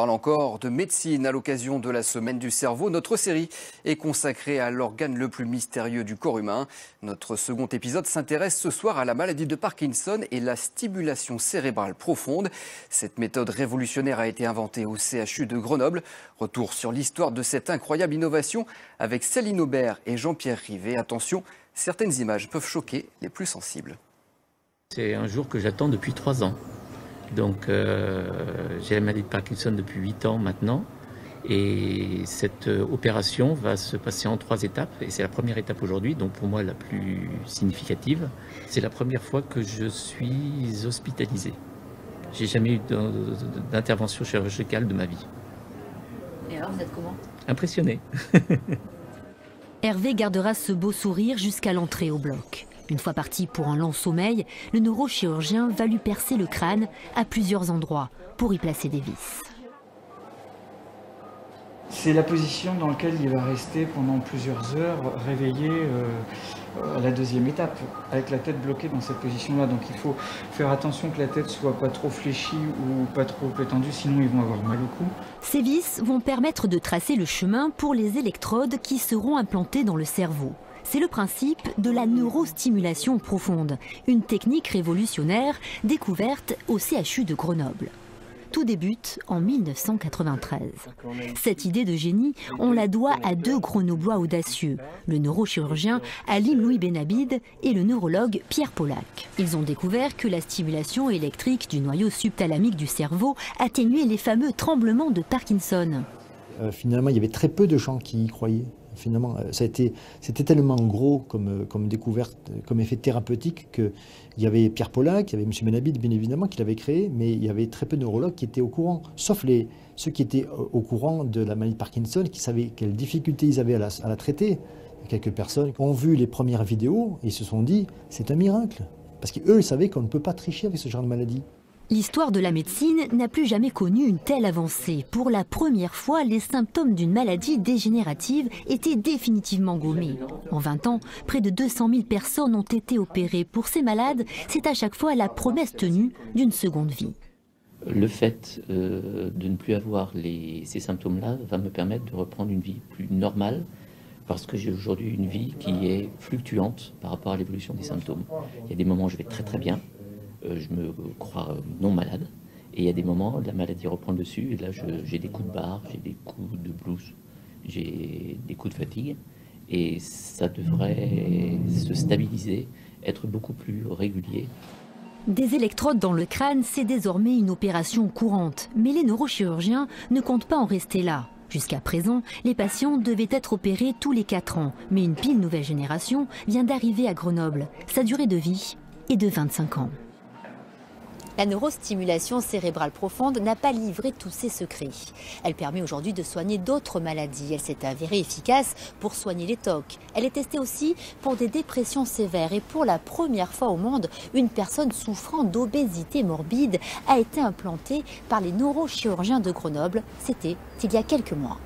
On parle encore de médecine à l'occasion de la semaine du cerveau. Notre série est consacrée à l'organe le plus mystérieux du corps humain. Notre second épisode s'intéresse ce soir à la maladie de Parkinson et la stimulation cérébrale profonde. Cette méthode révolutionnaire a été inventée au CHU de Grenoble. Retour sur l'histoire de cette incroyable innovation avec Céline Aubert et Jean-Pierre Rivet. Attention, certaines images peuvent choquer les plus sensibles. C'est un jour que j'attends depuis 3 ans. Donc j'ai la maladie de Parkinson depuis 8 ans maintenant et cette opération va se passer en 3 étapes et c'est la première étape aujourd'hui, donc pour moi la plus significative. C'est la première fois que je suis hospitalisé. J'ai jamais eu d'intervention chirurgicale de ma vie. Et alors vous êtes comment? Impressionné. Hervé gardera ce beau sourire jusqu'à l'entrée au bloc. Une fois parti pour un long sommeil, le neurochirurgien va lui percer le crâne à plusieurs endroits pour y placer des vis. C'est la position dans laquelle il va rester pendant plusieurs heures, réveillé à la deuxième étape, avec la tête bloquée dans cette position-là. Donc il faut faire attention que la tête soit pas trop fléchie ou pas trop étendue, sinon ils vont avoir mal au cou. Ces vis vont permettre de tracer le chemin pour les électrodes qui seront implantées dans le cerveau. C'est le principe de la neurostimulation profonde, une technique révolutionnaire découverte au CHU de Grenoble. Tout débute en 1993. Cette idée de génie, on la doit à 2 Grenoblois audacieux, le neurochirurgien Alim Louis Benabid et le neurologue Pierre Polack. Ils ont découvert que la stimulation électrique du noyau subthalamique du cerveau atténuait les fameux tremblements de Parkinson. Finalement, il y avait très peu de gens qui y croyaient. Finalement, c'était tellement gros comme découverte, comme effet thérapeutique qu'il y avait Pierre Polack, il y avait M. Benabid bien évidemment qui l'avait créé, mais il y avait très peu de neurologues qui étaient au courant, sauf ceux qui étaient au courant de la maladie de Parkinson, qui savaient quelles difficultés ils avaient à la traiter. Quelques personnes ont vu les premières vidéos et se sont dit c'est un miracle, parce qu'eux ils savaient qu'on ne peut pas tricher avec ce genre de maladie. L'histoire de la médecine n'a plus jamais connu une telle avancée. Pour la première fois, les symptômes d'une maladie dégénérative étaient définitivement gommés. En 20 ans, près de 200 000 personnes ont été opérées. Pour ces malades, c'est à chaque fois la promesse tenue d'une seconde vie. Le fait de ne plus avoir ces symptômes-là va me permettre de reprendre une vie plus normale parce que j'ai aujourd'hui une vie qui est fluctuante par rapport à l'évolution des symptômes. Il y a des moments où je vais très très bien. Je me crois non malade et il y a des moments la maladie reprend le dessus et là j'ai des coups de barre, j'ai des coups de blues, j'ai des coups de fatigue et ça devrait se stabiliser, être beaucoup plus régulier. Des électrodes dans le crâne, c'est désormais une opération courante, mais les neurochirurgiens ne comptent pas en rester là. Jusqu'à présent, les patients devaient être opérés tous les 4 ans, mais une pile nouvelle génération vient d'arriver à Grenoble. Sa durée de vie est de 25 ans. La neurostimulation cérébrale profonde n'a pas livré tous ses secrets. Elle permet aujourd'hui de soigner d'autres maladies. Elle s'est avérée efficace pour soigner les TOC. Elle est testée aussi pour des dépressions sévères. Et pour la première fois au monde, une personne souffrant d'obésité morbide a été implantée par les neurochirurgiens de Grenoble. C'était il y a quelques mois.